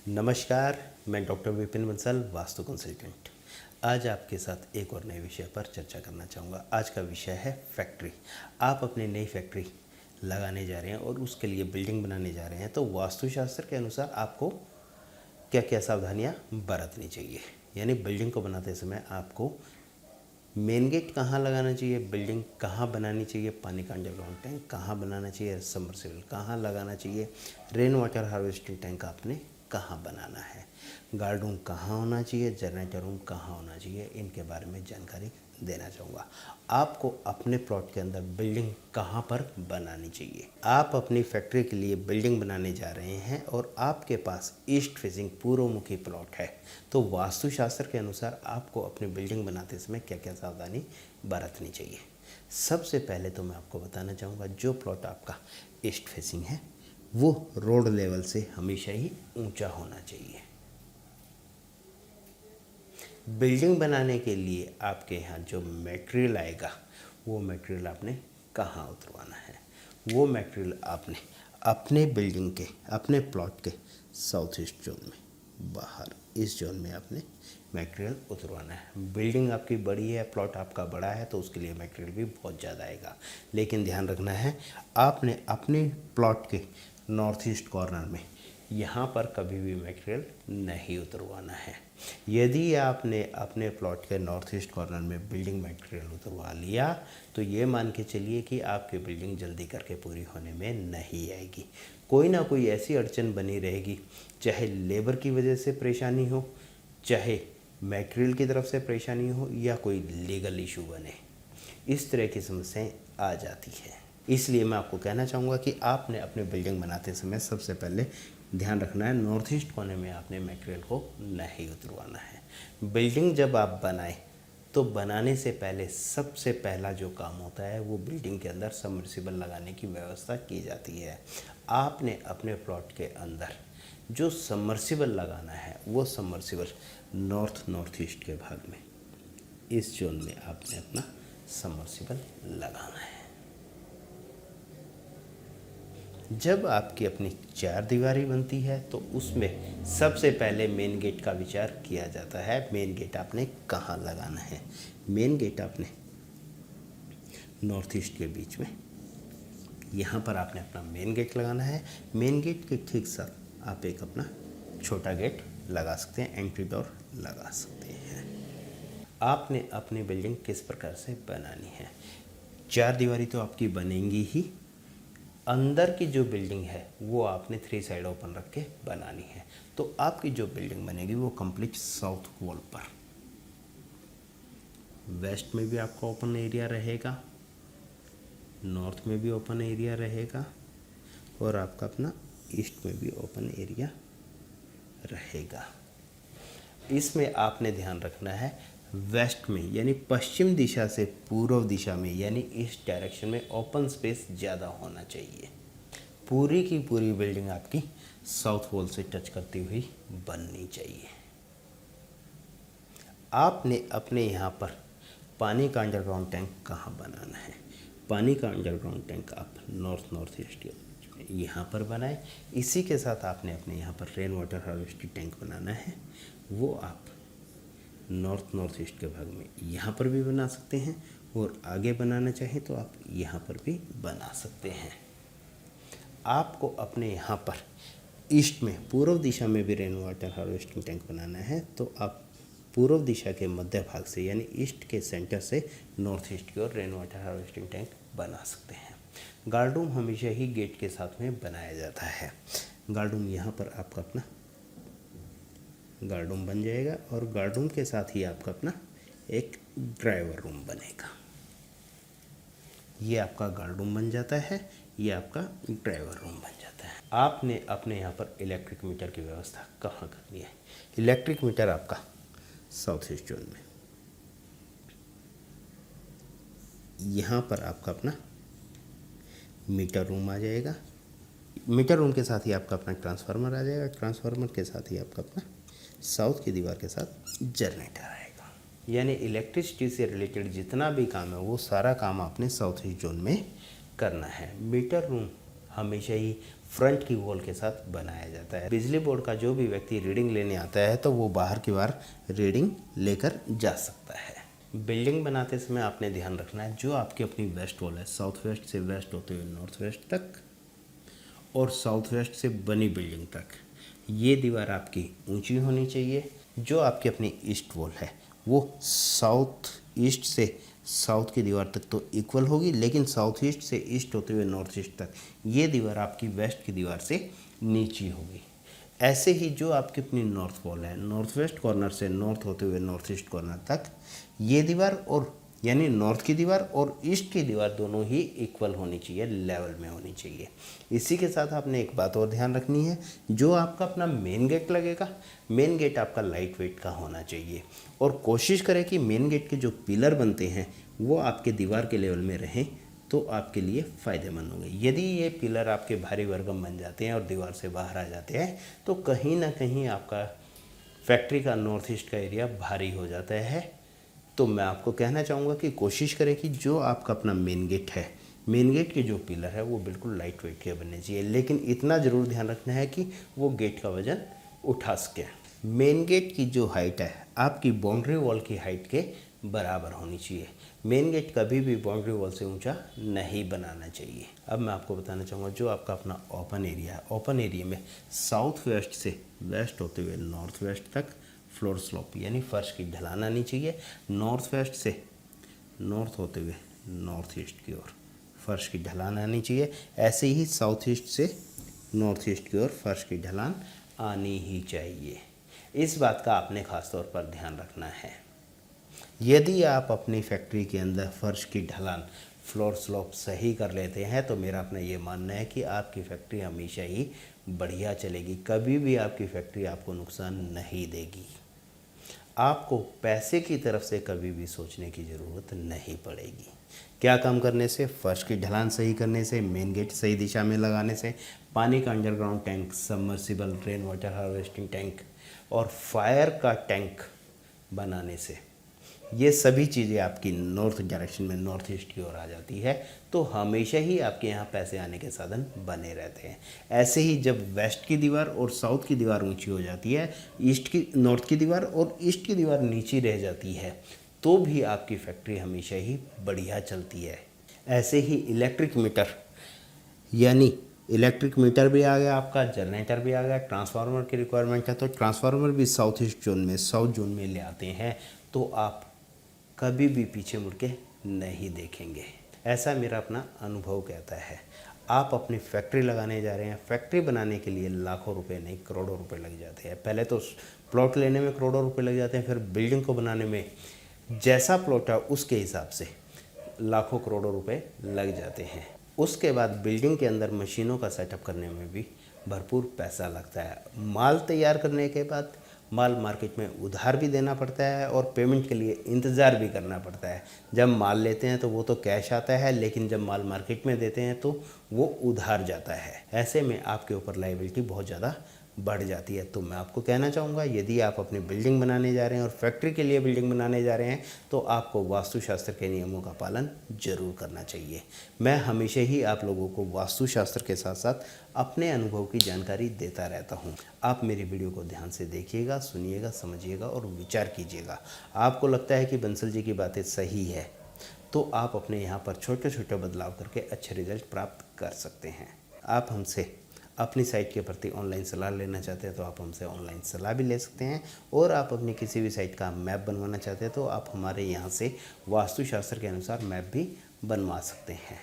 नमस्कार, मैं doctor Vipin Bansal, vastu consultant. आज आपके साथ एक और नए विषय पर चर्चा करना चाहूँगा। आज का विषय है फैक्ट्री। आप अपनी नई फैक्ट्री लगाने जा रहे हैं और उसके लिए बिल्डिंग बनाने जा रहे हैं, तो वास्तुशास्त्र के अनुसार आपको क्या क्या सावधानियाँ बरतनी चाहिए। यानी बिल्डिंग को बनाते समय आपको मेन गेट कहाँ लगाना चाहिए, बिल्डिंग कहाँ बनानी चाहिए, पानी का अंडरग्राउंड टैंक कहाँ बनाना चाहिए, सबमर्सिबल कहाँ लगाना चाहिए, रेन वाटर हार्वेस्टिंग टैंक आपने कहाँ बनाना है, गार्ड रूम कहाँ होना चाहिए, जनरेटर रूम कहाँ होना चाहिए, इनके बारे में जानकारी देना चाहूँगा। आपको अपने प्लॉट के अंदर बिल्डिंग कहाँ पर बनानी चाहिए। आप अपनी फैक्ट्री के लिए बिल्डिंग बनाने जा रहे हैं और आपके पास ईस्ट फेसिंग पूर्वमुखी प्लॉट है, तो वास्तुशास्त्र के अनुसार आपको अपनी बिल्डिंग बनाते समय क्या क्या सावधानी बरतनी चाहिए। सबसे पहले तो मैं आपको बताना चाहूँगा, जो प्लॉट आपका ईस्ट फेसिंग है वो रोड लेवल से हमेशा ही ऊंचा होना चाहिए। बिल्डिंग बनाने के लिए आपके यहाँ जो मटेरियल आएगा वो मटेरियल आपने कहाँ उतरवाना है, वो मटेरियल आपने अपने बिल्डिंग के, अपने प्लॉट के साउथ ईस्ट जोन में, बाहर इस जोन में आपने मटेरियल उतरवाना है। बिल्डिंग आपकी बड़ी है, प्लॉट आपका बड़ा है, तो उसके लिए मटेरियल भी बहुत ज़्यादा आएगा। लेकिन ध्यान रखना है, आपने अपने प्लॉट के नॉर्थ ईस्ट कॉर्नर में यहाँ पर कभी भी मटेरियल नहीं उतरवाना है। यदि आपने अपने प्लॉट के नॉर्थ ईस्ट कॉर्नर में बिल्डिंग मटेरियल उतरवा लिया, तो ये मान के चलिए कि आपकी बिल्डिंग जल्दी करके पूरी होने में नहीं आएगी। कोई ना कोई ऐसी अड़चन बनी रहेगी, चाहे लेबर की वजह से परेशानी हो, चाहे मटेरियल की तरफ से परेशानी हो, या कोई लीगल इशू बने। इस तरह की समस्याएं आ जाती है। इसलिए मैं आपको कहना चाहूँगा कि आपने अपने बिल्डिंग बनाते समय सबसे पहले ध्यान रखना है, नॉर्थ ईस्ट कोने में आपने मटेरियल को नहीं उतरवाना है। बिल्डिंग जब आप बनाएं तो बनाने से पहले सबसे पहला जो काम होता है वो बिल्डिंग के अंदर सबमर्सिबल लगाने की व्यवस्था की जाती है। आपने अपने प्लॉट के अंदर जो सबमर्सिबल लगाना है वो सबमर्सिबल नॉर्थ ईस्ट के भाग में, इस जोन में आपने अपना सबमर्सिबल लगाना है। जब आपकी अपनी चार दीवारी बनती है तो उसमें सबसे पहले मेन गेट का विचार किया जाता है। मेन गेट आपने कहाँ लगाना है। मेन गेट आपने नॉर्थ ईस्ट के बीच में, यहाँ पर आपने अपना मेन गेट लगाना है। मेन गेट के ठीक साथ आप एक अपना छोटा गेट लगा सकते हैं, एंट्री डोर लगा सकते हैं। आपने अपनी बिल्डिंग किस प्रकार से बनानी है। चार दीवारी तो आपकी बनेंगी ही, अंदर की जो बिल्डिंग है वो आपने 3 साइड ओपन रख के बनानी है। तो आपकी जो बिल्डिंग बनेगी वो कंप्लीट साउथ वॉल पर, वेस्ट में भी आपका ओपन एरिया रहेगा, नॉर्थ में भी ओपन एरिया रहेगा, और आपका अपना ईस्ट में भी ओपन एरिया रहेगा। इसमें आपने ध्यान रखना है, वेस्ट में यानी पश्चिम दिशा से पूर्व दिशा में, यानी इस डायरेक्शन में ओपन स्पेस ज़्यादा होना चाहिए। पूरी की पूरी बिल्डिंग आपकी साउथ वॉल से टच करती हुई बननी चाहिए। आपने अपने यहाँ पर पानी का अंडरग्राउंड टैंक कहाँ बनाना है। पानी का अंडरग्राउंड टैंक आप नॉर्थ ईस्ट के यहाँ पर बनाएं। इसी के साथ आपने अपने यहाँ पर रेन वाटर हार्वेस्टिंग टैंक बनाना है। वो आप नॉर्थ ईस्ट के भाग में यहाँ पर भी बना सकते हैं, और आगे बनाना चाहें तो आप यहाँ पर भी बना सकते हैं। आपको अपने यहाँ पर ईस्ट में, पूर्व दिशा में भी रेन वाटर हार्वेस्टिंग टैंक बनाना है, तो आप पूर्व दिशा के मध्य भाग से, यानी ईस्ट के सेंटर से नॉर्थ ईस्ट की ओर रेन वाटर हार्वेस्टिंग टैंक बना सकते हैं। गार्ड रूम हमेशा ही गेट के साथ में बनाया जाता है। गार्ड रूम यहाँ पर आपका अपना गार्ड रूम बन जाएगा, और गार्ड रूम के साथ ही आपका अपना एक ड्राइवर रूम बनेगा। ये आपका गार्ड रूम बन जाता है, ये आपका ड्राइवर रूम बन जाता है। आपने अपने यहाँ पर इलेक्ट्रिक मीटर की व्यवस्था कहाँ करनी है। इलेक्ट्रिक मीटर आपका साउथ ईस्ट जोन में, यहाँ पर आपका अपना मीटर रूम आ जाएगा। मीटर रूम के साथ ही आपका अपना ट्रांसफार्मर आ जाएगा। ट्रांसफार्मर के साथ ही आपका अपना साउथ की दीवार के साथ जनरेटर आएगा। यानी इलेक्ट्रिसिटी से रिलेटेड जितना भी काम है वो सारा काम आपने साउथ ईस्ट जोन में करना है। मीटर रूम हमेशा ही फ्रंट की वॉल के साथ बनाया जाता है। बिजली बोर्ड का जो भी व्यक्ति रीडिंग लेने आता है तो वो बाहर की बार रीडिंग लेकर जा सकता है। बिल्डिंग बनाते समय आपने ध्यान रखना है, जो आपकी अपनी वेस्ट वॉल है, साउथ वेस्ट से वेस्ट होते हुए नॉर्थ वेस्ट तक और साउथ वेस्ट से बनी बिल्डिंग तक, ये दीवार आपकी ऊंची होनी चाहिए। जो आपकी अपनी ईस्ट वॉल है वो साउथ ईस्ट से साउथ की दीवार तक तो इक्वल होगी, लेकिन साउथ ईस्ट से ईस्ट होते हुए नॉर्थ ईस्ट तक ये दीवार आपकी वेस्ट की दीवार से नीची होगी। ऐसे ही जो आपकी अपनी नॉर्थ वॉल है, नॉर्थ वेस्ट कॉर्नर से नॉर्थ होते हुए नॉर्थ ईस्ट कॉर्नर तक ये दीवार और यानी नॉर्थ की दीवार और ईस्ट की दीवार दोनों ही इक्वल होनी चाहिए, लेवल में होनी चाहिए। इसी के साथ आपने एक बात और ध्यान रखनी है, जो आपका अपना मेन गेट लगेगा, मेन गेट आपका लाइट वेट का होना चाहिए और कोशिश करें कि मेन गेट के जो पिलर बनते हैं वो आपके दीवार के लेवल में रहें, तो आपके लिए फ़ायदेमंद होंगे। यदि ये पिलर आपके भारी भरकम बन जाते हैं और दीवार से बाहर आ जाते हैं तो कहीं ना कहीं आपका फैक्ट्री का नॉर्थ ईस्ट का एरिया भारी हो जाता है। तो मैं आपको कहना चाहूँगा कि कोशिश करें कि जो आपका अपना मेन गेट है, मेन गेट के जो पिलर है वो बिल्कुल लाइट वेट के बनने चाहिए, लेकिन इतना ज़रूर ध्यान रखना है कि वो गेट का वजन उठा सके। मेन गेट की जो हाइट है आपकी बाउंड्री वॉल की हाइट के बराबर होनी चाहिए। मेन गेट कभी भी बाउंड्री वॉल से ऊंचा नहीं बनाना चाहिए। अब मैं आपको बताना चाहूँगा, जो आपका अपना ओपन एरिया है, ओपन एरिया में साउथ वेस्ट से वेस्ट होते हुए नॉर्थ वेस्ट तक फ्लोर स्लोप यानी फर्श की ढलान आनी चाहिए। नॉर्थ वेस्ट से नॉर्थ होते हुए नॉर्थ ईस्ट की ओर फर्श की ढलान आनी चाहिए। ऐसे ही साउथ ईस्ट से नॉर्थ ईस्ट की ओर फर्श की ढलान आनी ही चाहिए। इस बात का आपने ख़ास तौर पर ध्यान रखना है। यदि आप अपनी फैक्ट्री के अंदर फर्श की ढलान, फ्लोर स्लोप सही कर लेते हैं तो मेरा अपना ये मानना है कि आपकी फैक्ट्री हमेशा ही बढ़िया चलेगी, कभी भी आपकी फैक्ट्री आपको नुकसान नहीं देगी। आपको पैसे की तरफ से कभी भी सोचने की ज़रूरत नहीं पड़ेगी। क्या काम करने से? फर्श की ढलान सही करने से, मेन गेट सही दिशा में लगाने से, पानी का underground tank, submersible, rain water harvesting tank और फायर का टैंक बनाने से, ये सभी चीज़ें आपकी नॉर्थ डायरेक्शन में नॉर्थ ईस्ट की ओर आ जाती है, तो हमेशा ही आपके यहाँ पैसे आने के साधन बने रहते हैं। ऐसे ही जब वेस्ट की दीवार और साउथ की दीवार ऊंची हो जाती है, नॉर्थ की दीवार और ईस्ट की दीवार नीची रह जाती है, तो भी आपकी फैक्ट्री हमेशा ही बढ़िया चलती है। ऐसे ही इलेक्ट्रिक मीटर, यानी इलेक्ट्रिक मीटर भी आ गया आपका, जनरेटर भी आ गया, ट्रांसफार्मर की रिक्वायरमेंट है तो ट्रांसफार्मर भी साउथ ईस्ट जोन में, साउथ जोन में ले आते हैं, तो आप कभी भी पीछे मुड़ के नहीं देखेंगे। ऐसा मेरा अपना अनुभव कहता है। आप अपनी फैक्ट्री लगाने जा रहे हैं, फैक्ट्री बनाने के लिए लाखों रुपए नहीं करोड़ों रुपए लग जाते हैं। पहले तो प्लॉट लेने में करोड़ों रुपए लग जाते हैं, फिर बिल्डिंग को बनाने में जैसा प्लॉट है उसके हिसाब से लाखों करोड़ों रुपए लग जाते हैं। उसके बाद बिल्डिंग के अंदर मशीनों का सेटअप करने में भी भरपूर पैसा लगता है। माल तैयार करने के बाद माल मार्केट में उधार भी देना पड़ता है और पेमेंट के लिए इंतज़ार भी करना पड़ता है। जब माल लेते हैं तो वो तो कैश आता है, लेकिन जब माल मार्केट में देते हैं तो वो उधार जाता है। ऐसे में आपके ऊपर लायबिलिटी बहुत ज़्यादा बढ़ जाती है। तो मैं आपको कहना चाहूँगा, यदि आप अपनी बिल्डिंग बनाने जा रहे हैं और फैक्ट्री के लिए बिल्डिंग बनाने जा रहे हैं तो आपको वास्तुशास्त्र के नियमों का पालन जरूर करना चाहिए। मैं हमेशा ही आप लोगों को वास्तुशास्त्र के साथ साथ अपने अनुभव की जानकारी देता रहता हूँ। आप मेरी वीडियो को ध्यान से देखिएगा, सुनिएगा, समझिएगा और विचार कीजिएगा। आपको लगता है कि बंसल जी की बातें सही है तो आप अपने यहाँ पर छोटे छोटे बदलाव करके अच्छे रिजल्ट प्राप्त कर सकते हैं। आप हमसे अपनी साइट के प्रति ऑनलाइन सलाह लेना चाहते हैं तो आप हमसे ऑनलाइन सलाह भी ले सकते हैं, और आप अपनी किसी भी साइट का मैप बनवाना चाहते हैं तो आप हमारे यहाँ से वास्तुशास्त्र के अनुसार मैप भी बनवा सकते हैं।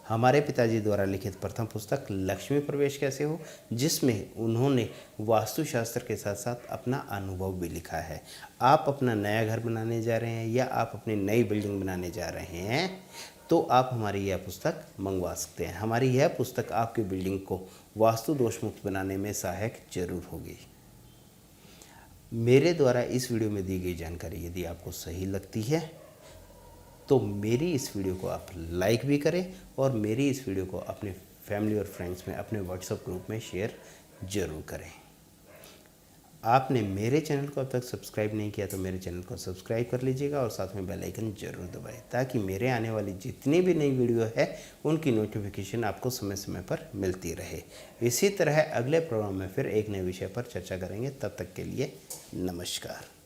हमारे पिताजी द्वारा लिखित प्रथम पुस्तक लक्ष्मी प्रवेश कैसे हो, जिसमें उन्होंने वास्तुशास्त्र के साथ साथ अपना अनुभव भी लिखा है। आप अपना नया घर बनाने जा रहे हैं या आप अपनी नई बिल्डिंग बनाने जा रहे हैं तो आप हमारी यह पुस्तक मंगवा सकते हैं। हमारी यह पुस्तक आपकी बिल्डिंग को वास्तु दोष मुक्त बनाने में सहायक जरूर होगी। मेरे द्वारा इस वीडियो में दी गई जानकारी यदि आपको सही लगती है तो मेरी इस वीडियो को आप लाइक भी करें और मेरी इस वीडियो को अपने फैमिली और फ्रेंड्स में, अपने व्हाट्सएप ग्रुप में शेयर जरूर करें। आपने मेरे चैनल को अब तक सब्सक्राइब नहीं किया तो मेरे चैनल को सब्सक्राइब कर लीजिएगा और साथ में बेल आइकन जरूर दबाएं, ताकि मेरे आने वाली जितनी भी नई वीडियो है उनकी नोटिफिकेशन आपको समय समय पर मिलती रहे। इसी तरह अगले प्रोग्राम में फिर एक नए विषय पर चर्चा करेंगे। तब तक के लिए नमस्कार।